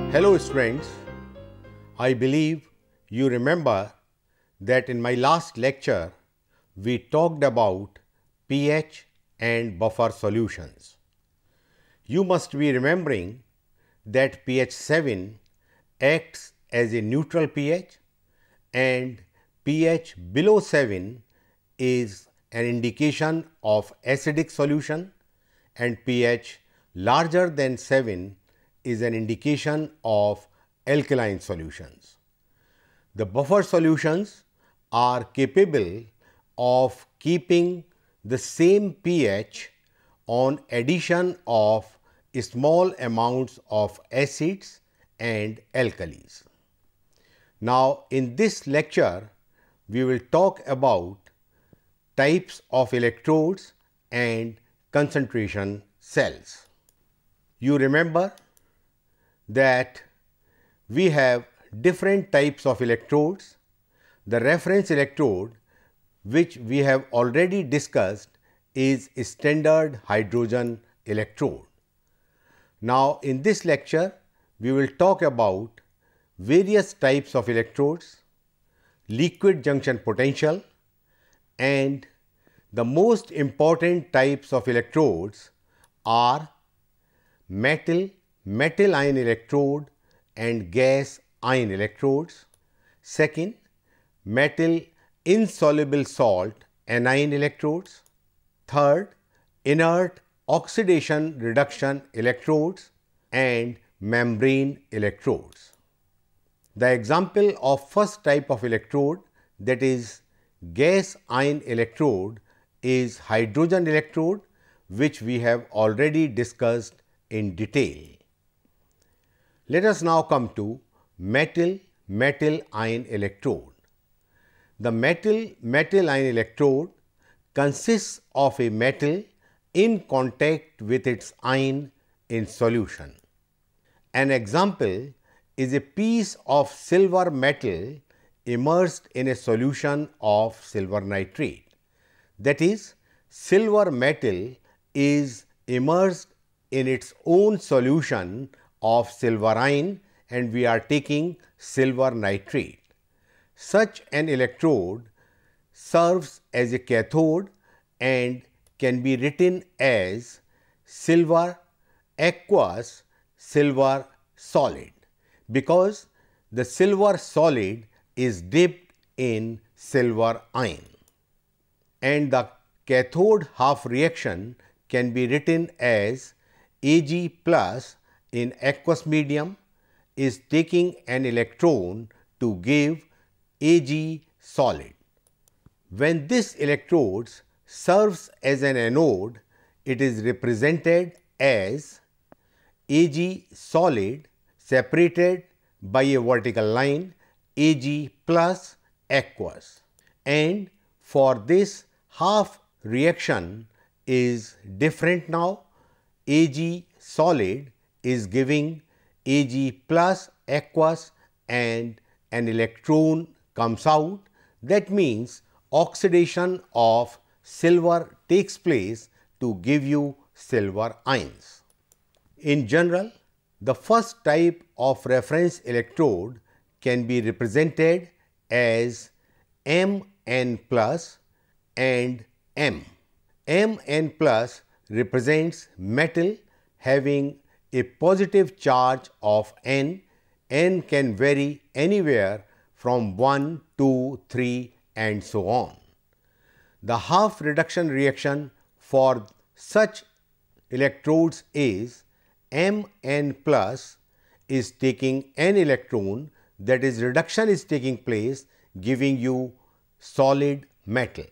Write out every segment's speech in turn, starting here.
Hello students, I believe you remember that in my last lecture we talked about pH and buffer solutions. You must be remembering that pH 7 acts as a neutral pH and pH below 7 is an indication of acidic solution and pH larger than 7 is an indication of alkaline solutions. The buffer solutions are capable of keeping the same pH on addition of small amounts of acids and alkalis. Now, in this lecture, we will talk about types of electrodes and concentration cells. You remember that we have different types of electrodes. The reference electrode, which we have already discussed, is a standard hydrogen electrode. Now, in this lecture, we will talk about various types of electrodes, liquid junction potential, and the most important types of electrodes are metal ion electrode and gas ion electrodes. Second, metal insoluble salt anion electrodes. Third, inert oxidation reduction electrodes and membrane electrodes. The example of first type of electrode, that is gas ion electrode, is hydrogen electrode, which we have already discussed in detail. Let us now come to metal ion electrode. The metal ion electrode consists of a metal in contact with its ion in solution. An example is a piece of silver metal immersed in a solution of silver nitrate. That is, silver metal is immersed in its own solution of silver ion and we are taking silver nitrate. Such an electrode serves as a cathode and can be written as silver aqueous silver solid, because the silver solid is dipped in silver ion, and the cathode half reaction can be written as Ag plus in aqueous medium is taking an electron to give Ag solid. When this electrode serves as an anode, it is represented as Ag solid separated by a vertical line Ag plus aqueous, and for this half reaction is different now. Ag solid is giving Ag plus aqueous and an electron comes out. That means oxidation of silver takes place to give you silver ions. In general, the first type of reference electrode can be represented as Mn plus and M. Mn plus represents metal having a positive charge of N. N can vary anywhere from 1, 2, 3 and so on. The half reduction reaction for such electrodes is Mn plus is taking an electron, that is reduction is taking place, giving you solid metal.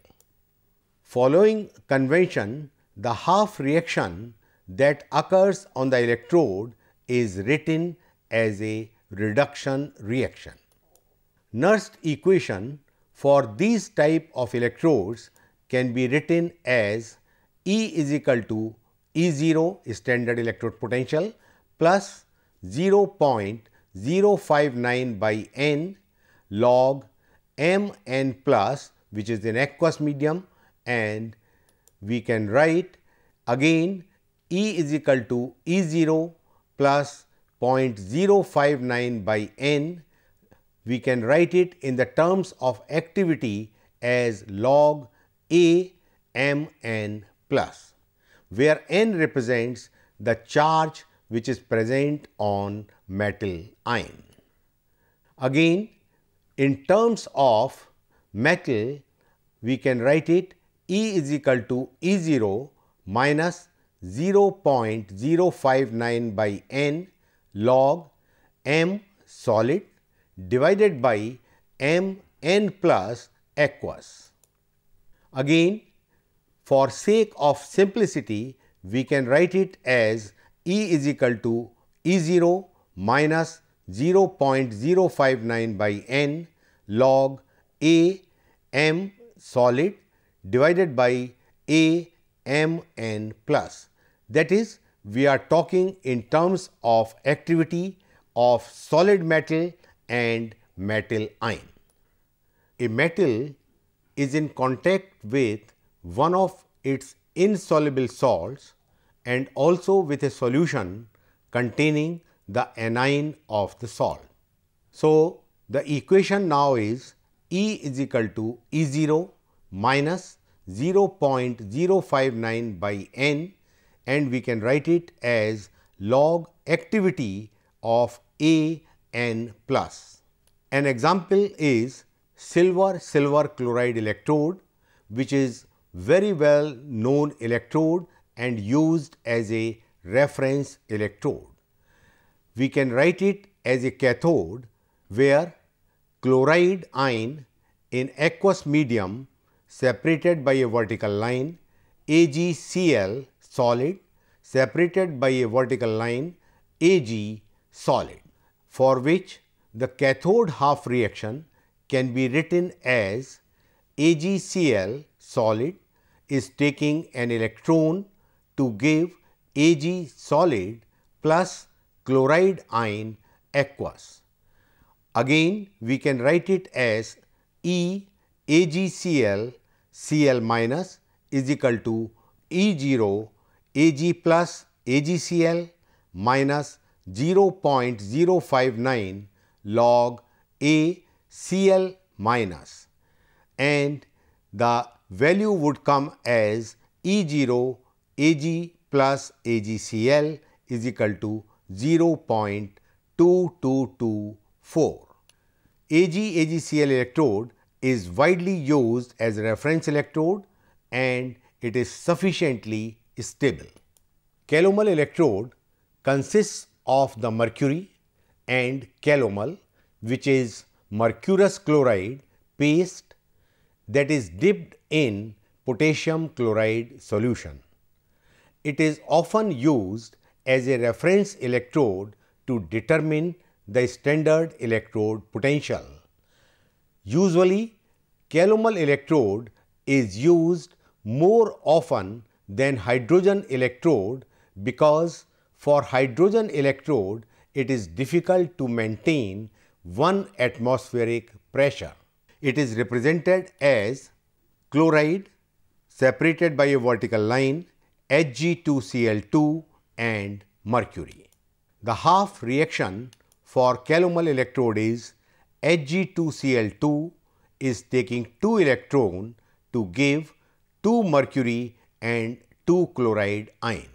Following convention, the half reaction that occurs on the electrode is written as a reduction reaction. Nernst equation for these type of electrodes can be written as E is equal to E0 standard electrode potential plus 0.059 by N log Mn plus, which is in aqueous medium, and we can write again E is equal to E0 plus 0.059 by n, we can write it in the terms of activity as log A m n plus, where n represents the charge which is present on metal ion. Again, in terms of metal, we can write it E is equal to E0 minus 0.059 by n log m solid divided by m n plus aqueous. Again, for sake of simplicity, we can write it as E is equal to E0 minus 0.059 by n log A m solid divided by A m n plus. That is, we are talking in terms of activity of solid metal and metal ion. A metal is in contact with one of its insoluble salts and also with a solution containing the anion of the salt. So, the equation now is E is equal to E0 minus 0.059 by n, and we can write it as log activity of A n plus. An example is silver chloride electrode, which is very well known electrode and used as a reference electrode. We can write it as a cathode where chloride ion in aqueous medium separated by a vertical line, AgCl solid separated by a vertical line, Ag solid, for which the cathode half reaction can be written as AgCl solid is taking an electron to give Ag solid plus chloride ion aqueous. Again, we can write it as E AgCl Cl minus is equal to E0 Ag plus AgCl minus 0.059 log A Cl minus, and the value would come as E0 Ag plus AgCl is equal to 0.2224. AgCl electrode is widely used as a reference electrode and it is sufficiently stable. Calomel electrode consists of the mercury and calomel, which is mercurous chloride paste that is dipped in potassium chloride solution. It is often used as a reference electrode to determine the standard electrode potential. Usually, calomel electrode is used more often than hydrogen electrode because for hydrogen electrode it is difficult to maintain 1 atmospheric pressure. It is represented as chloride separated by a vertical line, Hg2Cl2 and mercury. The half reaction for calomel electrode is Hg2Cl2 is taking 2 electron to give 2 mercury and 2 chloride ion.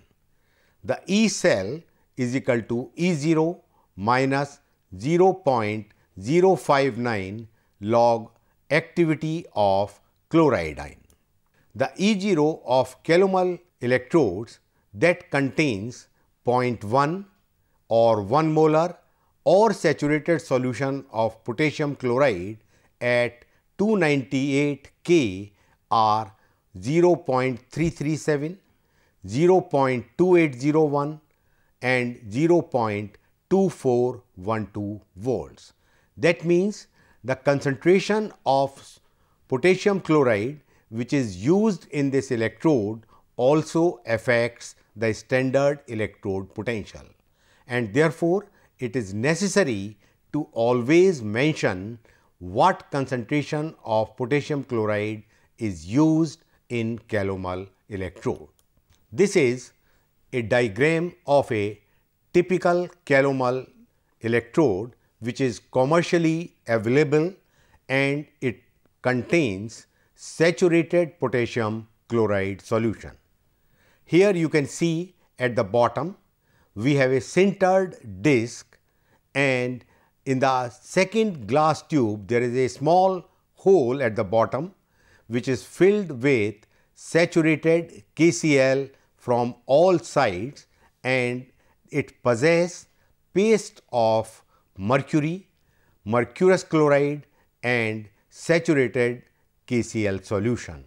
The E cell is equal to E0 minus 0.059 log activity of chloride ion. The E0 of calomel electrodes that contains 0.1 or 1 molar or saturated solution of potassium chloride at 298 K are 0.337, 0.2801 and 0.2412 volts. That means the concentration of potassium chloride which is used in this electrode also affects the standard electrode potential, and therefore it is necessary to always mention what concentration of potassium chloride is used in calomel electrode. This is a diagram of a typical calomel electrode which is commercially available, and it contains saturated potassium chloride solution. Here you can see at the bottom we have a sintered disc, and in the second glass tube there is a small hole at the bottom which is filled with saturated KCl from all sides, and it possesses paste of mercury, mercurous chloride and saturated KCl solution.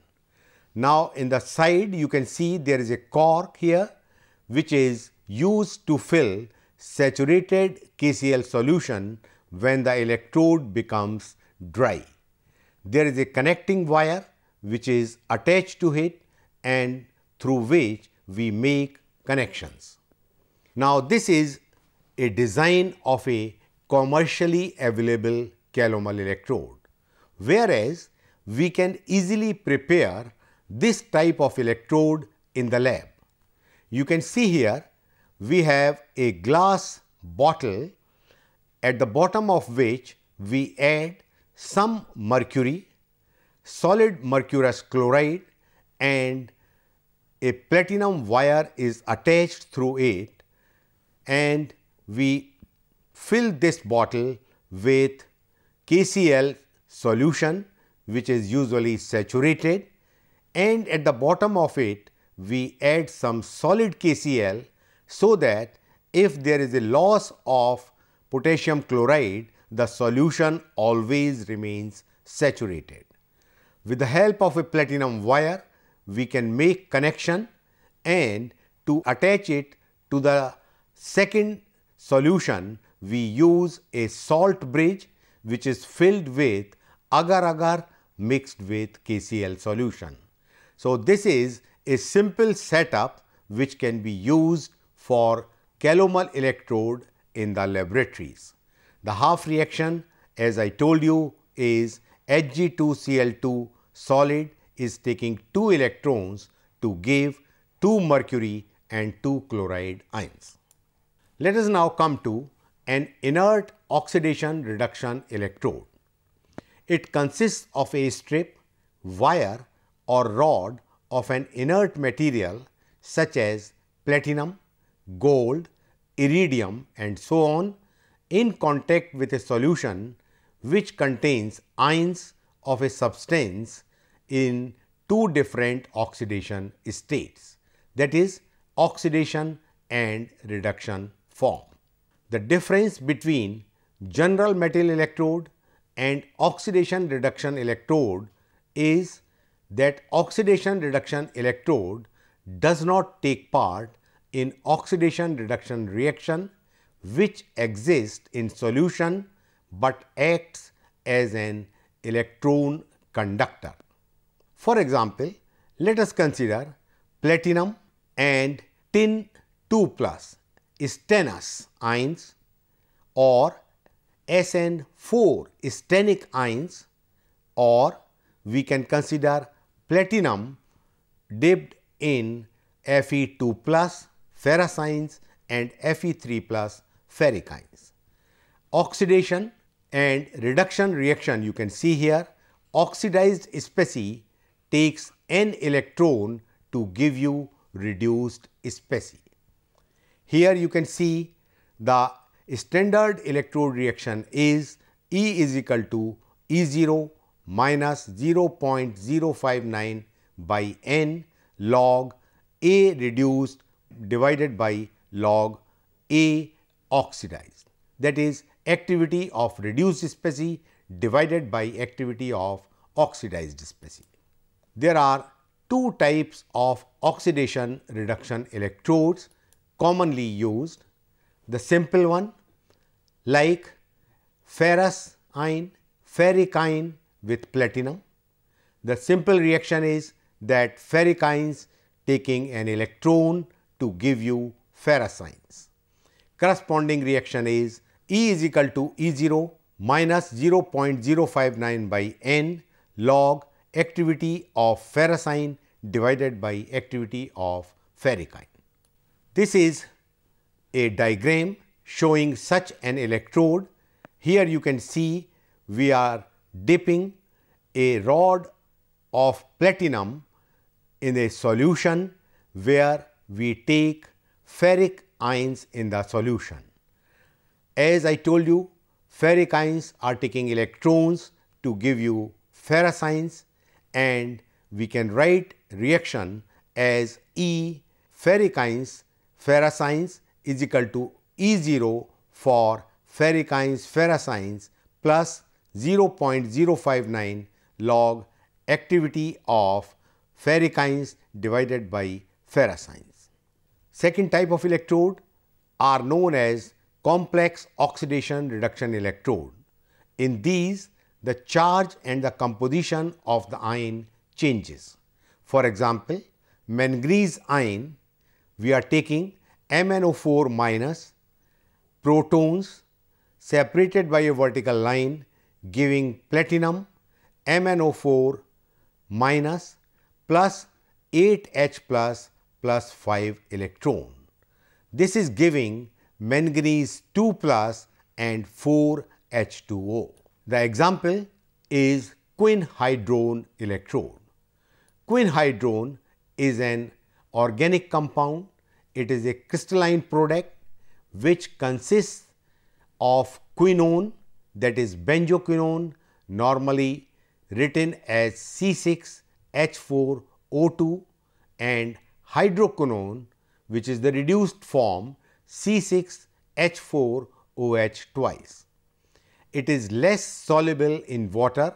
Now, in the side you can see there is a cork here which is used to fill saturated KCl solution when the electrode becomes dry. There is a connecting wire which is attached to it and through which we make connections. Now, this is a design of a commercially available calomel electrode, whereas we can easily prepare this type of electrode in the lab. You can see here we have a glass bottle at the bottom of which we add some mercury, solid mercurous chloride, and a platinum wire is attached through it, and we fill this bottle with KCl solution which is usually saturated, and at the bottom of it we add some solid KCl so that if there is a loss of potassium chloride, the solution always remains saturated. With the help of a platinum wire, we can make connection, and to attach it to the second solution we use a salt bridge which is filled with agar-agar mixed with KCl solution. So, this is a simple setup which can be used for calomel electrode in the laboratories. The half reaction, as I told you, is Hg2Cl2 solid is taking 2 electrons to give 2 mercury and 2 chloride ions. Let us now come to an inert oxidation reduction electrode. It consists of a strip, wire or rod of an inert material such as platinum, gold, iridium and so on in contact with a solution which contains ions of a substance in 2 different oxidation states, that is oxidation and reduction form. The difference between general metal electrode and oxidation reduction electrode is that oxidation reduction electrode does not take part in oxidation reduction reaction which exists in solution but acts as an electron conductor. For example, let us consider platinum and tin 2 plus stannous ions or SN4 stannic ions, or we can consider platinum dipped in Fe2 plus ferrous ions and Fe3 plus ferric ions. Oxidation and reduction reaction, you can see here, oxidized specie takes n electron to give you reduced specie. Here you can see the standard electrode reaction is E is equal to E0 minus 0.059 by n log A reduced divided by log A oxidized, that is activity of reduced specie divided by activity of oxidized specie. There are 2 types of oxidation reduction electrodes commonly used. The simple one like ferrous ion, ferric ion with platinum. The simple reaction is that ferric ions taking an electron to give you ferrous ions. Corresponding reaction is E is equal to E0 minus 0.059 by n log activity of ferrous ion divided by activity of ferric ion. This is a diagram showing such an electrode. Here you can see we are dipping a rod of platinum in a solution where we take ferric ions in the solution. As I told you, ferric ions are taking electrons to give you ferrous ions, and we can write reaction as E ferric ions ferrous ions is equal to E0 for ferric ions ferrous ions plus 0.059 log activity of ferric ions divided by ferrous ions. Second type of electrode are known as complex oxidation reduction electrode. In these, the charge and the composition of the ion changes. For example, manganese ion, we are taking MnO4 minus protons separated by a vertical line giving platinum MnO4 minus plus 8H plus 5 electron. This is giving manganese 2 plus and 4 H2O. The example is quinhydrone electrode. Quinhydrone is an organic compound. It is a crystalline product which consists of quinone, that is benzoquinone, normally written as C6H4O2, and hydroquinone, which is the reduced form C6H4OH twice. It is less soluble in water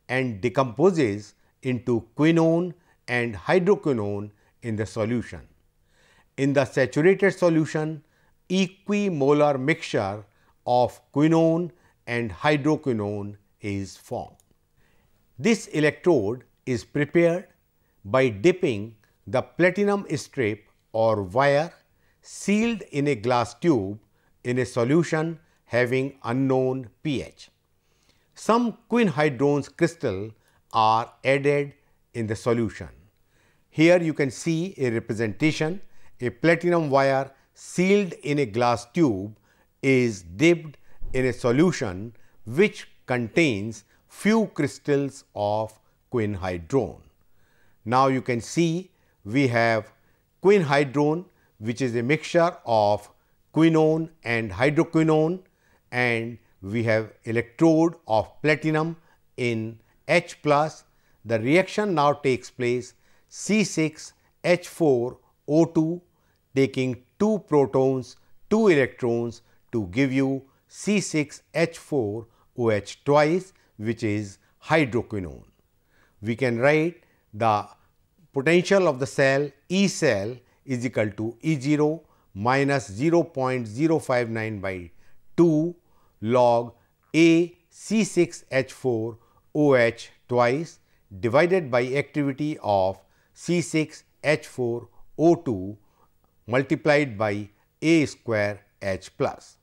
and decomposes into quinone and hydroquinone in the solution. In the saturated solution, equimolar mixture of quinone and hydroquinone is formed. This electrode is prepared by dipping the platinum strip or wire sealed in a glass tube in a solution having unknown pH. Some quinhydrone crystals are added in the solution. Here you can see a representation. A platinum wire sealed in a glass tube is dipped in a solution which contains few crystals of quinhydrone. Now you can see we have quinhydrone, which is a mixture of quinone and hydroquinone, and we have electrode of platinum in H plus. The reaction now takes place C6H4O2 taking 2 protons, 2 electrons to give you C6H4OH twice, which is hydroquinone. We can write the potential of the cell E cell is equal to E0 minus 0.059 by 2 log A C6H4OH twice divided by activity of C6H4O2 multiplied by A square H plus.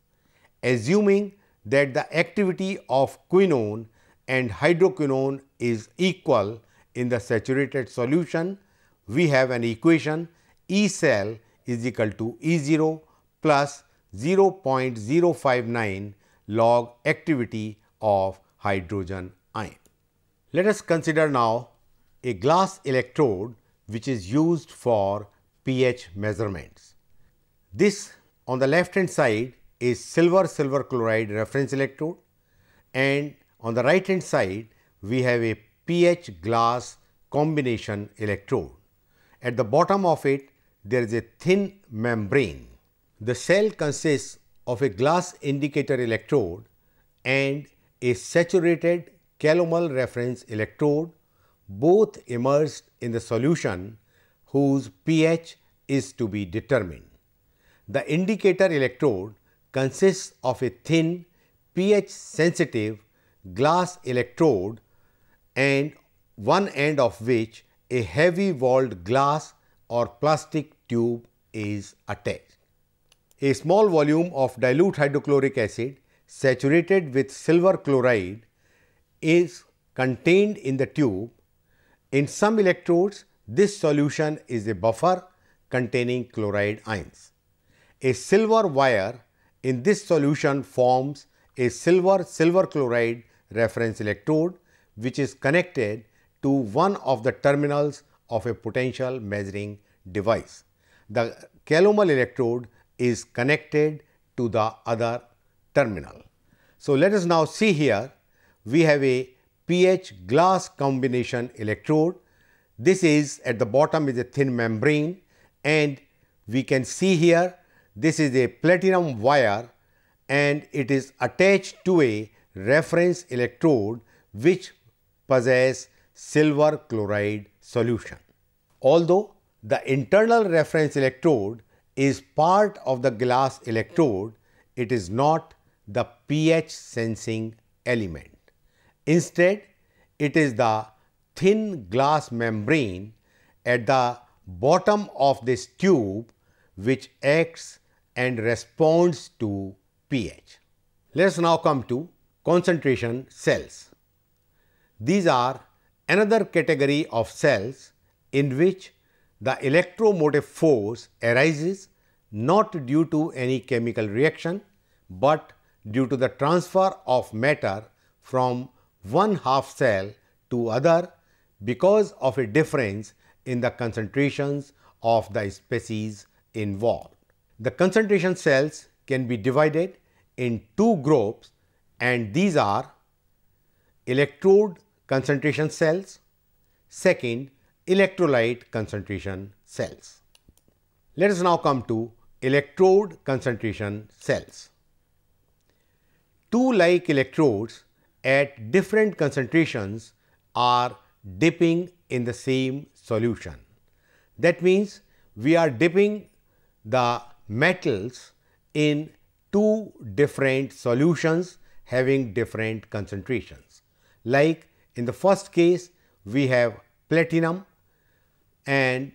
Assuming that the activity of quinone and hydroquinone is equal in the saturated solution, we have an equation E cell is equal to E0 plus 0.059 log activity of hydrogen ion. Let us consider now a glass electrode which is used for pH measurements. This on the left hand side is silver chloride reference electrode, and on the right hand side we have a pH glass combination electrode. At the bottom of it there is a thin membrane. The cell consists of a glass indicator electrode and a saturated calomel reference electrode, both immersed in the solution whose pH is to be determined. The indicator electrode consists of a thin pH sensitive glass electrode and one end of which a heavy walled glass or plastic tube is attached. A small volume of dilute hydrochloric acid saturated with silver chloride is contained in the tube. In some electrodes, this solution is a buffer containing chloride ions. a silver wire in this solution forms a silver chloride reference electrode, which is connected to one of the terminals of a potential measuring device. The calomel electrode is connected to the other terminal. So, let us now see here, we have a pH glass combination electrode. This is at the bottom is a thin membrane, and we can see here this is a platinum wire and it is attached to a reference electrode which possess silver chloride solution. Although the internal reference electrode is part of the glass electrode, it is not the pH sensing element. Instead, it is the thin glass membrane at the bottom of this tube which acts and responds to pH. Let us now come to concentration cells. These are another category of cells in which the electromotive force arises not due to any chemical reaction, but due to the transfer of matter from one half cell to other because of a difference in the concentrations of the species involved. The concentration cells can be divided in two groups, and these are electrode concentration cells, second electrolyte concentration cells. Let us now come to electrode concentration cells. Two like electrodes at different concentrations are dipping in the same solution. That means we are dipping the metals in two different solutions having different concentrations. Like in the first case, we have platinum and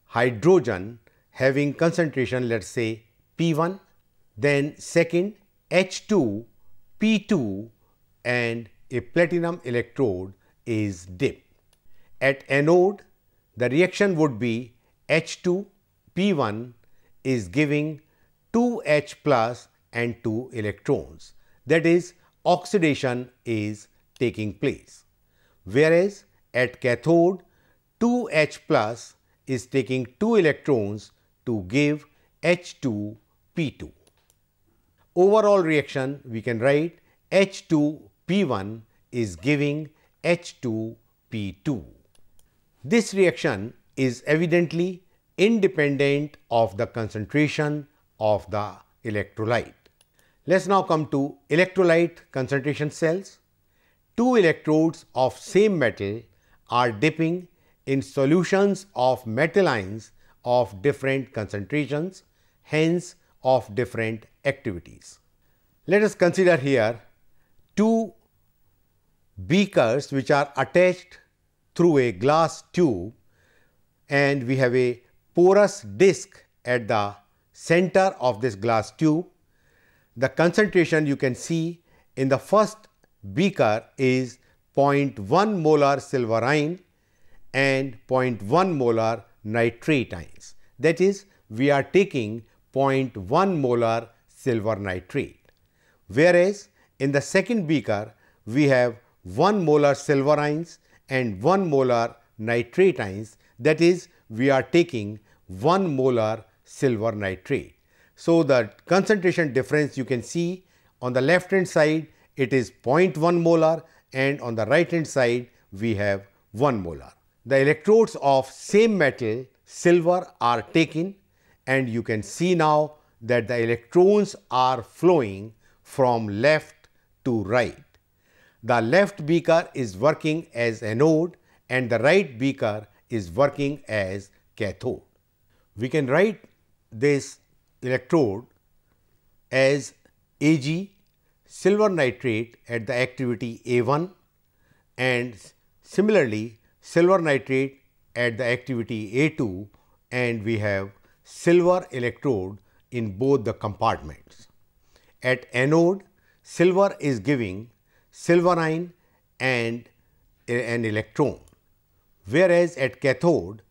hydrogen having concentration, let us say P1, then second H2, P2, and a platinum electrode is dipped. At anode, the reaction would be H2, P1 is giving 2H plus and 2 electrons. That is, oxidation is taking place. Whereas at cathode, 2H plus is taking 2 electrons to give H2, P2. Overall reaction, we can write H2, P1 is giving H2, P2. This reaction is evidently independent of the concentration of the electrolyte. Let us now come to electrolyte concentration cells. Two electrodes of same metal are dipping in solutions of metal ions of different concentrations, hence of different activities. Let us consider here two beakers which are attached through a glass tube, and we have a porous disc at the center of this glass tube. The concentration you can see in the first beaker is 0.1 molar silver ion and 0.1 molar nitrate ions. That is, we are taking 0.1 molar silver nitrate. Whereas in the second beaker, we have 1 molar silver ions and 1 molar nitrate ions. That is, we are taking 1 molar silver nitrate. So, the concentration difference you can see on the left hand side it is 0.1 molar and on the right hand side we have 1 molar. The electrodes of same metal silver are taken, and you can see now that the electrons are flowing from left to right. The left beaker is working as anode and the right beaker is working as cathode. We can write this electrode as Ag, silver nitrate at the activity A1, and similarly silver nitrate at the activity A2, and we have silver electrode in both the compartments. At anode, silver is giving silver ion and an electron, whereas at cathode,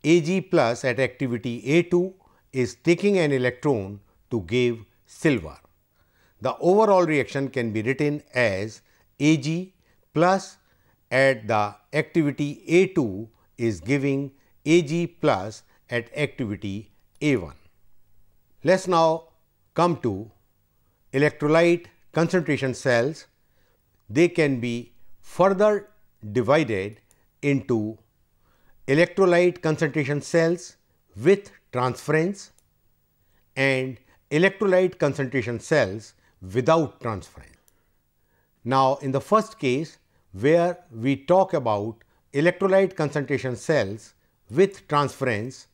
Ag plus at activity A2 is taking an electron to give silver. The overall reaction can be written as Ag plus at the activity A2 is giving Ag plus at activity A1. Let's now come to electrolyte concentration cells. They can be further divided into electrolyte concentration cells with transference and electrolyte concentration cells without transference. Now, in the first case, where we talk about electrolyte concentration cells with transference,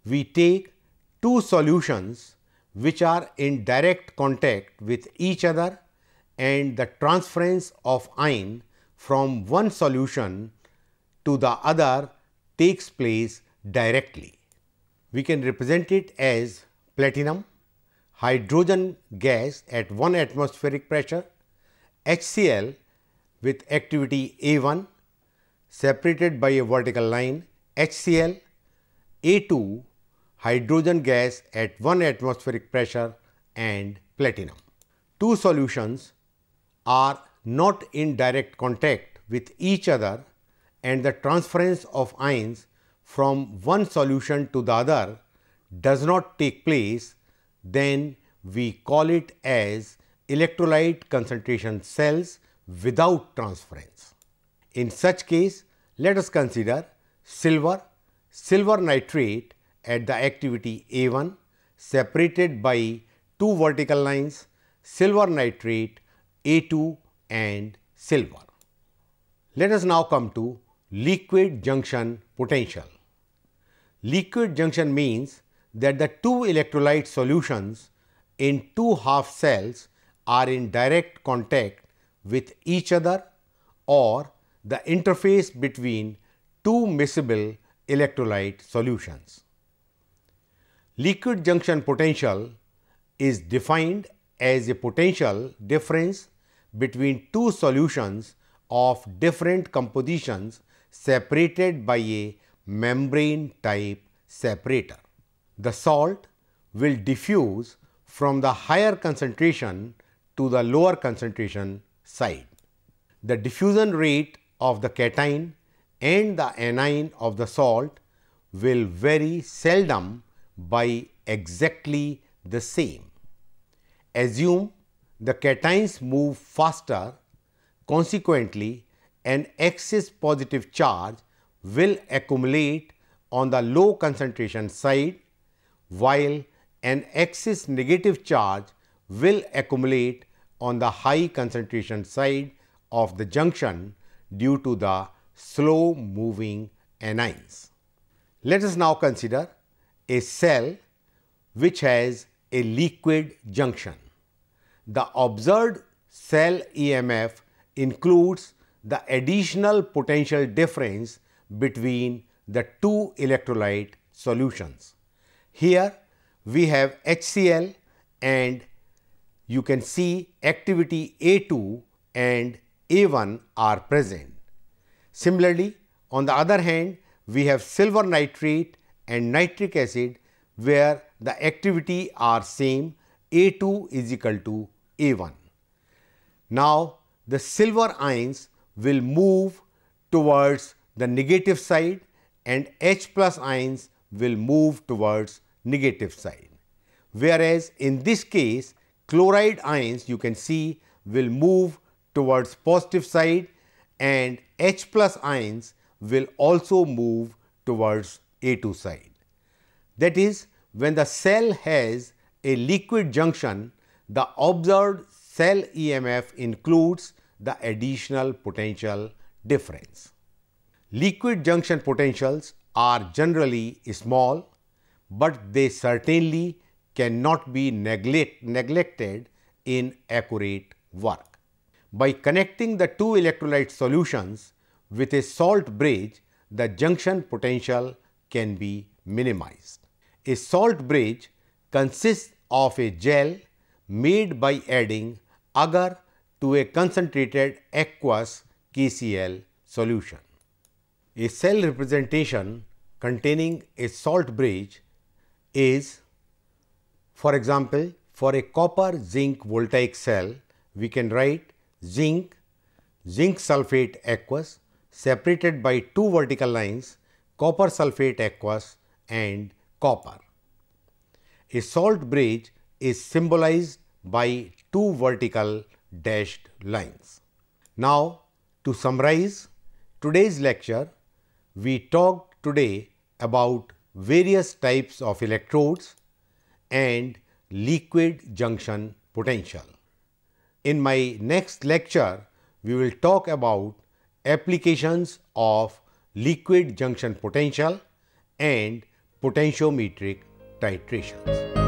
we take two solutions which are in direct contact with each other, and the transference of ion from one solution to the other takes place directly. We can represent it as platinum, hydrogen gas at 1 atmospheric pressure, HCl with activity A1 separated by a vertical line, HCl, A2 hydrogen gas at 1 atmospheric pressure, and platinum. Two solutions are not in direct contact with each other, and the transference of ions from one solution to the other does not take place, then we call it as electrolyte concentration cells without transference. In such case, let us consider silver nitrate at the activity A1 separated by two vertical lines, silver nitrate, A2 and silver. Let us now come to liquid junction potential. Liquid junction means that the two electrolyte solutions in two half cells are in direct contact with each other, or the interface between two miscible electrolyte solutions. Liquid junction potential is defined as a potential difference between two solutions of different compositions separated by a membrane type separator. The salt will diffuse from the higher concentration to the lower concentration side. The diffusion rate of the cation and the anion of the salt will vary seldom by exactly the same. Assume the cations move faster, consequently an excess positive charge will accumulate on the low concentration side, while an excess negative charge will accumulate on the high concentration side of the junction due to the slow moving anions. Let us now consider a cell which has a liquid junction. The observed cell EMF includes the additional potential difference between the two electrolyte solutions. Here we have HCl, and you can see activity A2 and A1 are present. Similarly, on the other hand, we have silver nitrate and nitric acid, where the activity are same, A2 is equal to A1. Now, the silver ions will move towards the negative side and H plus ions will move towards negative side. Whereas, in this case, chloride ions you can see will move towards positive side and H plus ions will also move towards A2 side. That is, when the cell has a liquid junction, the observed cell EMF includes the additional potential difference. Liquid junction potentials are generally small, but they certainly cannot be neglected in accurate work. By connecting the two electrolyte solutions with a salt bridge, the junction potential can be minimized. A salt bridge consists of a gel made by adding agar to a concentrated aqueous KCl solution. A cell representation containing a salt bridge is For example, for a copper zinc voltaic cell, we can write zinc sulfate aqueous separated by two vertical lines, copper sulfate aqueous and copper. A salt bridge is symbolized by two vertical dashed lines. Now, to summarize today's lecture, we talked today about various types of electrodes and liquid junction potential. In my next lecture, we will talk about applications of liquid junction potential and potentiometric titrations.